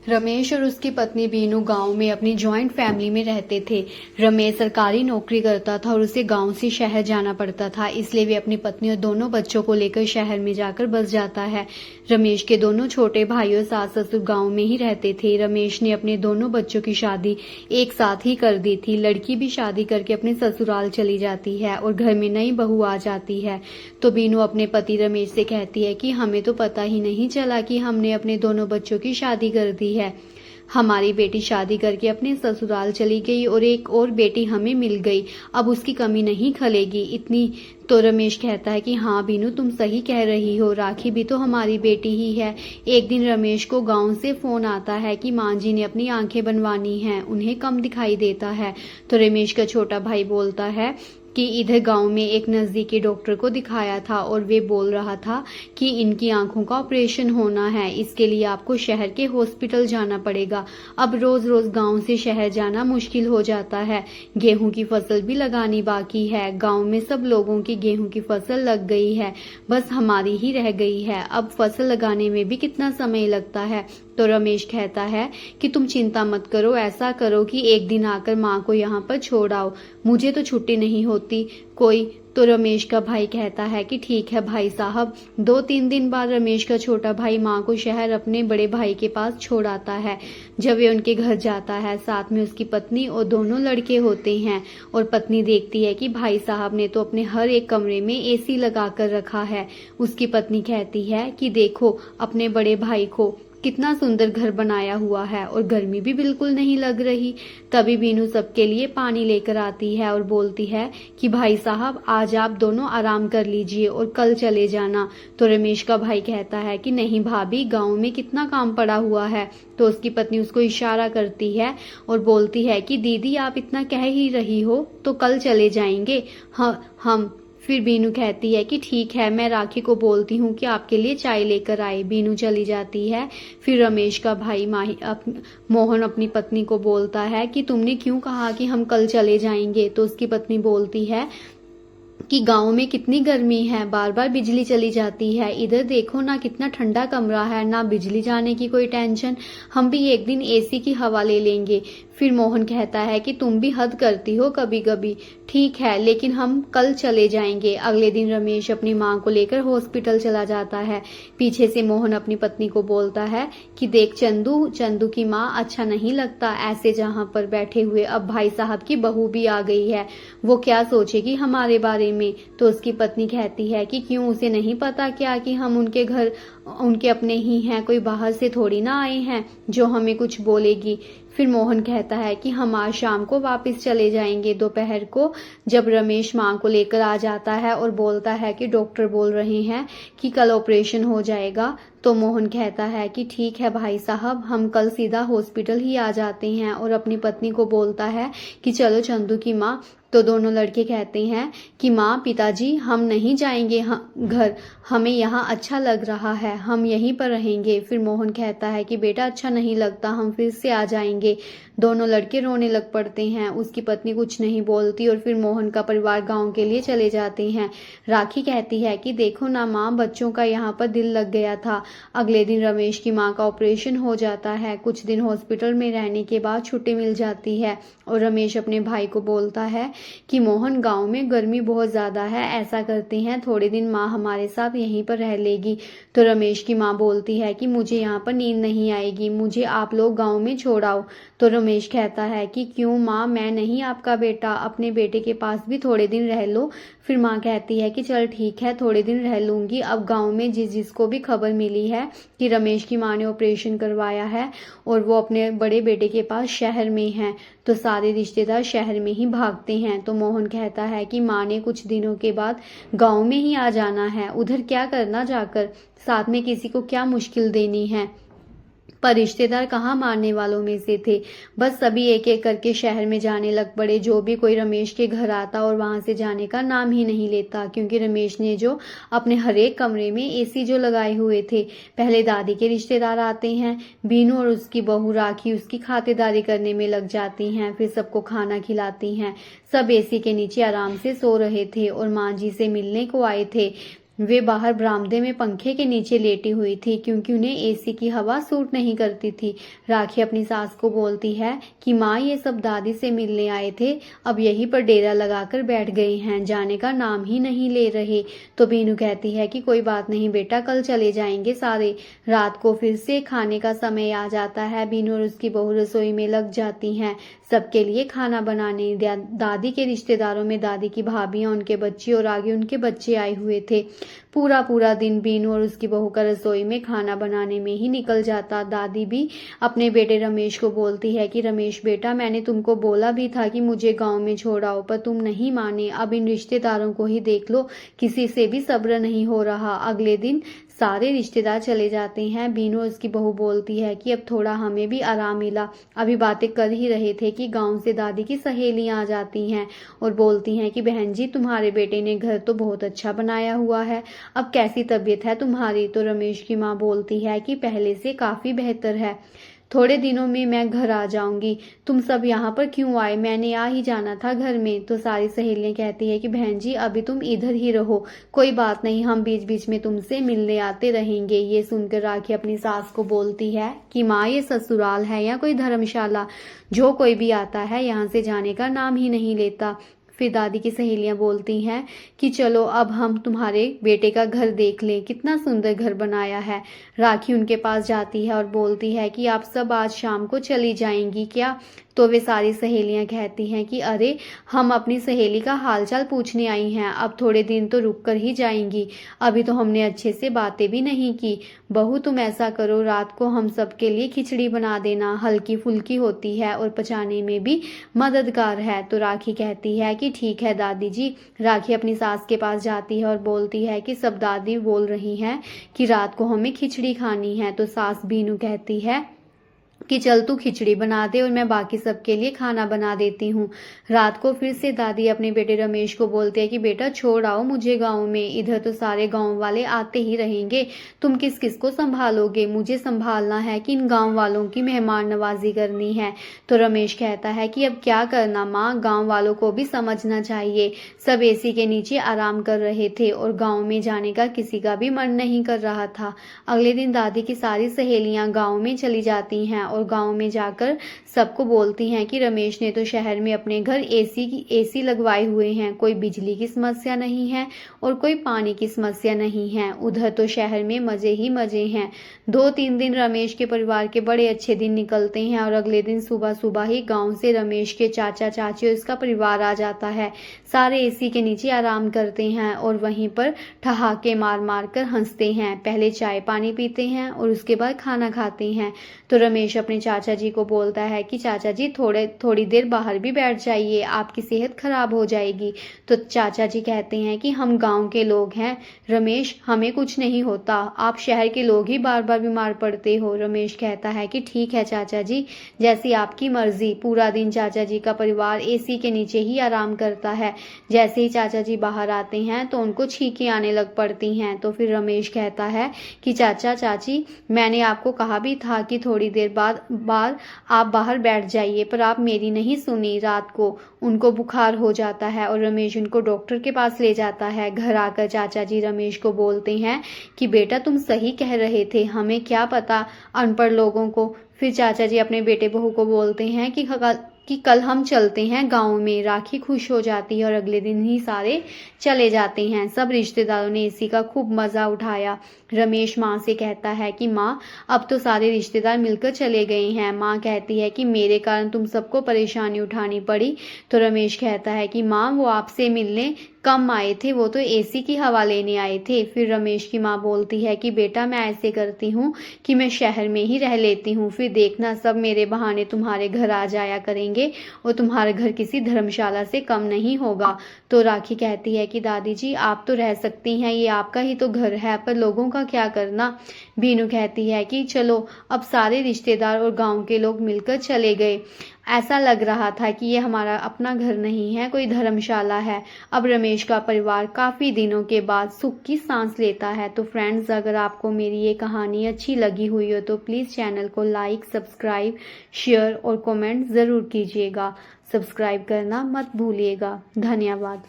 रमेश और उसकी पत्नी बीनू गांव में अपनी जॉइंट फैमिली में रहते थे। रमेश सरकारी नौकरी करता था और उसे गांव से शहर जाना पड़ता था, इसलिए वे अपनी पत्नी और दोनों बच्चों को लेकर शहर में जाकर बस जाता है। रमेश के दोनों छोटे भाई और सास ससुर गांव में ही रहते थे। रमेश ने अपने दोनों बच्चों की शादी एक साथ ही कर दी थी। लड़की भी शादी करके अपने ससुराल चली जाती है और घर में नई बहू आ जाती है। तो बीनू अपने पति रमेश से कहती है कि हमें तो पता ही नहीं चला कि हमने अपने दोनों बच्चों की शादी कर दी है। हमारी बेटी शादी करके अपने ससुराल चली गई और एक और बेटी हमें मिल गई, अब उसकी कमी नहीं खलेगी इतनी। तो रमेश कहता है कि हाँ बीनू, तुम सही कह रही हो, राखी भी तो हमारी बेटी ही है। एक दिन रमेश को गांव से फोन आता है कि मां जी ने अपनी आंखें बनवानी हैं, उन्हें कम दिखाई देता है। तो रमेश का छोटा भाई बोलता है कि इधर गांव में एक नजदीकी डॉक्टर को दिखाया था और वे बोल रहा था कि इनकी आंखों का ऑपरेशन होना है, इसके लिए आपको शहर के हॉस्पिटल जाना पड़ेगा। अब रोज रोज गांव से शहर जाना मुश्किल हो जाता है। गेहूं की फसल भी लगानी बाकी है। गांव में सब लोगों की गेहूं की फसल लग गई है, बस हमारी ही रह गई है। अब फसल लगाने में भी कितना समय लगता है। तो रमेश कहता है कि तुम चिंता मत करो, ऐसा करो कि एक दिन आकर माँ को यहाँ पर छोड़ आओ, मुझे तो छुट्टी नहीं होती कोई। तो रमेश का भाई कहता है कि ठीक है भाई साहब। 2-3 दिन बाद रमेश का छोटा भाई माँ को शहर अपने बड़े भाई के पास छोड़ आता है। जब वे उनके घर जाता है, साथ में उसकी पत्नी और दोनों लड़के होते हैं। और पत्नी देखती है कि भाई साहब ने तो अपने हर एक कमरे में एसी लगा कर रखा है। उसकी पत्नी कहती है कि देखो अपने बड़े भाई को, कितना सुंदर घर बनाया हुआ है और गर्मी भी बिल्कुल नहीं लग रही। तभी बीनू सबके लिए पानी लेकर आती है और बोलती है कि भाई साहब आज आप दोनों आराम कर लीजिए और कल चले जाना। तो रमेश का भाई कहता है कि नहीं भाभी, गांव में कितना काम पड़ा हुआ है। तो उसकी पत्नी उसको इशारा करती है और बोलती है कि दीदी आप इतना कह ही रही हो तो कल चले जाएंगे हम। फिर बीनू कहती है कि ठीक है, मैं राखी को बोलती हूँ कि आपके लिए चाय लेकर आए। बीनू चली जाती है। फिर रमेश का भाई मोहन अपनी पत्नी को बोलता है कि तुमने क्यों कहा कि हम कल चले जाएंगे। तो उसकी पत्नी बोलती है कि गांव में कितनी गर्मी है, बार बार बिजली चली जाती है। इधर देखो ना, कितना ठंडा कमरा है, ना बिजली जाने की कोई टेंशन। हम भी एक दिन एसी की हवा ले लेंगे। फिर मोहन कहता है कि तुम भी हद करती हो कभी कभी। ठीक है, लेकिन हम कल चले जाएंगे। अगले दिन रमेश अपनी माँ को लेकर हॉस्पिटल चला जाता है। पीछे से मोहन अपनी पत्नी को बोलता है कि देख चंदू की माँ, अच्छा नहीं लगता ऐसे जहाँ पर बैठे हुए। अब भाई साहब की बहू भी आ गई है, वो क्या सोचेगी हमारे बारे में। तो उसकी पत्नी कहती है कि क्यों, उसे नहीं पता क्या कि हम उनके घर उनके अपने ही हैं, कोई बाहर से थोड़ी ना आए हैं जो हमें कुछ बोलेगी। फिर मोहन कहता है कि हम आज शाम को वापस चले जाएंगे दोपहर को। जब रमेश माँ को लेकर आ जाता है और बोलता है कि डॉक्टर बोल रहे हैं कि कल ऑपरेशन हो जाएगा, तो मोहन कहता है कि ठीक है भाई साहब, हम कल सीधा हॉस्पिटल ही आ जाते हैं। और अपनी पत्नी को बोलता है कि चलो चंदू की माँ। तो दोनों लड़के कहते हैं कि माँ पिताजी, हम नहीं जाएंगे घर, हमें यहाँ अच्छा लग रहा है, हम यहीं पर रहेंगे। फिर मोहन कहता है कि बेटा अच्छा नहीं लगता, हम फिर से आ जाएंगे। दोनों लड़के रोने लग पड़ते हैं। उसकी पत्नी कुछ नहीं बोलती और फिर मोहन का परिवार गांव के लिए चले जाते हैं। राखी कहती है कि देखो ना माँ, बच्चों का यहाँ पर दिल लग गया था। अगले दिन रमेश की माँ का ऑपरेशन हो जाता है। कुछ दिन हॉस्पिटल में रहने के बाद छुट्टी मिल जाती है और रमेश अपने भाई को बोलता है कि मोहन, गांव में गर्मी बहुत ज्यादा है, ऐसा करते हैं थोड़े दिन माँ हमारे साथ यहीं पर रह लेगी। तो रमेश की माँ बोलती है कि मुझे यहाँ पर नींद नहीं आएगी, मुझे आप लोग गांव में छोड़ आओ। तो रमेश कहता है कि क्यों माँ, मैं नहीं आपका बेटा, अपने बेटे के पास भी थोड़े दिन रह लो। फिर माँ कहती है कि चल ठीक है, थोड़े दिन रह लूंगी। अब गांव में जिसको भी खबर मिली है कि रमेश की माँ ने ऑपरेशन करवाया है और वो अपने बड़े बेटे के पास शहर में है, तो सारे रिश्तेदार शहर में ही भागते हैं। तो मोहन कहता है कि माँ ने कुछ दिनों के बाद गांव में ही आ जाना है, उधर क्या करना जाकर, साथ में किसी को क्या मुश्किल देनी है। पर रिश्तेदार कहाँ मारने वालों में से थे, बस सभी एक एक करके शहर में जाने लग पड़े। जो भी कोई रमेश के घर आता और वहां से जाने का नाम ही नहीं लेता, क्योंकि रमेश ने जो अपने हर एक कमरे में एसी जो लगाए हुए थे। पहले दादी के रिश्तेदार आते हैं, बीनू और उसकी बहू राखी उसकी खातिरदारी करने में लग जाती हैं, फिर सबको खाना खिलाती हैं। सब एसी के नीचे आराम से सो रहे थे और माँ जी से मिलने को आए थे। वे बाहर बरामदे में पंखे के नीचे लेटी हुई थी क्योंकि उन्हें एसी की हवा सूट नहीं करती थी। राखी अपनी सास को बोलती है कि माँ, ये सब दादी से मिलने आए थे, अब यहीं पर डेरा लगाकर बैठ गए हैं, जाने का नाम ही नहीं ले रहे। तो बीनू कहती है कि कोई बात नहीं बेटा, कल चले जाएंगे सारे। रात को फिर से खाने का समय आ जाता है। बीनू और उसकी बहू रसोई में लग जाती हैं सबके लिए खाना बनाने। दादी के रिश्तेदारों में दादी की भाभियां, उनके बच्चे और आगे उनके बच्चे आए हुए थे। पूरा दिन बीनू और उसकी बहू का रसोई में खाना बनाने में ही निकल जाता। दादी भी अपने बेटे रमेश को बोलती है कि रमेश बेटा, मैंने तुमको बोला भी था कि मुझे गांव में छोड़ आओ, पर तुम नहीं माने। अब इन रिश्तेदारों को ही देख लो, किसी से भी सब्र नहीं हो रहा। अगले दिन सारे रिश्तेदार चले जाते हैं। बीनू और उसकी बहू बोलती है कि अब थोड़ा हमें भी आराम मिला। अभी बातें कर ही रहे थे कि गांव से दादी की सहेलियां आ जाती हैं और बोलती हैं कि बहन जी, तुम्हारे बेटे ने घर तो बहुत अच्छा बनाया हुआ है, अब कैसी तबीयत है तुम्हारी? तो रमेश की माँ बोलती है कि पहले से काफी बेहतर है, थोड़े दिनों में मैं घर आ जाऊंगी। तुम सब यहाँ पर क्यों आए? मैंने आ ही जाना था घर में। तो सारी सहेलियां कहती है कि बहन जी, अभी तुम इधर ही रहो, कोई बात नहीं, हम बीच बीच में तुमसे मिलने आते रहेंगे। ये सुनकर राखी अपनी सास को बोलती है कि माँ, ये ससुराल है या कोई धर्मशाला? जो कोई भी आता है यहाँ से जाने का नाम ही नहीं लेता। फिर दादी की सहेलियां बोलती हैं कि चलो अब हम तुम्हारे बेटे का घर देख लें, कितना सुंदर घर बनाया है। राखी उनके पास जाती है और बोलती है कि आप सब आज शाम को चली जाएंगी क्या? तो वे सारी सहेलियां कहती हैं कि अरे, हम अपनी सहेली का हालचाल पूछने आई हैं, अब थोड़े दिन तो रुक कर ही जाएंगी, अभी तो हमने अच्छे से बातें भी नहीं की। बहू, तुम ऐसा करो, रात को हम सबके लिए खिचड़ी बना देना, हल्की फुल्की होती है और पचाने में भी मददगार है। तो राखी कहती है कि ठीक है दादी जी। राखी अपनी सास के पास जाती है और बोलती है कि सब दादी बोल रही हैं कि रात को हमें खिचड़ी खानी है। तो सास बीनू कहती है कि चल तू खिचड़ी बना दे और मैं बाकी सबके लिए खाना बना देती हूँ। रात को फिर से दादी अपने बेटे रमेश को बोलते हैं कि बेटा छोड़ आओ मुझे गांव में, इधर तो सारे गांव वाले आते ही रहेंगे, तुम किस किस को संभालोगे? मुझे संभालना है कि इन गांव वालों की मेहमान नवाजी करनी है। तो रमेश कहता है कि अब क्या करना माँ, गाँव वालों को भी समझना चाहिए। सब एसी के नीचे आराम कर रहे थे और गाँव में जाने का किसी का भी मन नहीं कर रहा था। अगले दिन दादी की सारी सहेलियां गाँव में चली जाती हैं और गांव में जाकर सबको बोलती हैं कि रमेश ने तो शहर में अपने घर एसी लगवाए हुए हैं, कोई बिजली की समस्या नहीं है और कोई पानी की समस्या नहीं है, उधर तो शहर में मजे ही मजे हैं। 2-3 दिन रमेश के परिवार के बड़े अच्छे दिन निकलते हैं और अगले दिन सुबह सुबह ही गांव से रमेश के चाचा चाची और इसका परिवार आ जाता है। सारे एसी के नीचे आराम करते हैं और वहीं पर ठहाके मार मार कर हंसते हैं। पहले चाय पानी पीते हैं और उसके बाद खाना खाते हैं। तो रमेश अपने चाचा जी को बोलता है कि चाचा जी, थोड़ी देर बाहर भी बैठ जाइए, आपकी सेहत खराब हो जाएगी। तो चाचा जी कहते हैं कि हम गांव के लोग हैं रमेश, हमें कुछ नहीं होता, आप शहर के लोग ही बार बार बीमार पड़ते हो। रमेश कहता है कि ठीक है चाचा जी, जैसी आपकी मर्जी। पूरा दिन चाचा जी का परिवार एसी के नीचे ही आराम करता है। जैसे ही चाचा जी बाहर आते हैं तो उनको छींकें आने लग पड़ती हैं। तो फिर रमेश कहता है कि चाचा चाची, मैंने आपको कहा भी था कि थोड़ी देर बाद आप बाहर बैठ जाइए, पर आप मेरी नहीं सुनी। रात को उनको बुखार हो जाता है और रमेश उनको डॉक्टर के पास ले जाता है। घर आकर चाचा जी रमेश को बोलते हैं कि बेटा तुम सही कह रहे थे, हमें क्या पता अनपढ़ लोगों को। फिर चाचा जी अपने बेटे बहू को बोलते हैं कि कल हम चलते हैं गांव में। राखी खुश हो जाती है और अगले दिन ही सारे चले जाते हैं। सब रिश्तेदारों ने इसी का खूब मजा उठाया। रमेश माँ से कहता है कि माँ, अब तो सारे रिश्तेदार मिलकर चले गए हैं। माँ कहती है कि मेरे कारण तुम सबको परेशानी उठानी पड़ी। तो रमेश कहता है कि माँ, वो आपसे मिलने कम आए थे, वो तो एसी की हवा लेने आए थे। फिर रमेश की माँ बोलती है कि बेटा मैं ऐसे करती हूँ कि मैं शहर में ही रह लेती हूँ, फिर देखना सब मेरे बहाने तुम्हारे घर आ जाया करेंगे और तुम्हारा घर किसी धर्मशाला से कम नहीं होगा। तो राखी कहती है कि दादी जी आप तो रह सकती हैं, ये आपका ही तो घर है, पर लोगों का क्या करना। बीनू कहती है कि चलो अब सारे रिश्तेदार और गांव के लोग मिलकर चले गए। ऐसा लग रहा था कि ये हमारा अपना घर नहीं है, कोई धर्मशाला है। अब रमेश का परिवार काफ़ी दिनों के बाद सुख की सांस लेता है। तो फ्रेंड्स, अगर आपको मेरी ये कहानी अच्छी लगी हुई हो तो प्लीज़ चैनल को लाइक, सब्सक्राइब, शेयर और कमेंट ज़रूर कीजिएगा। सब्सक्राइब करना मत भूलिएगा। धन्यवाद।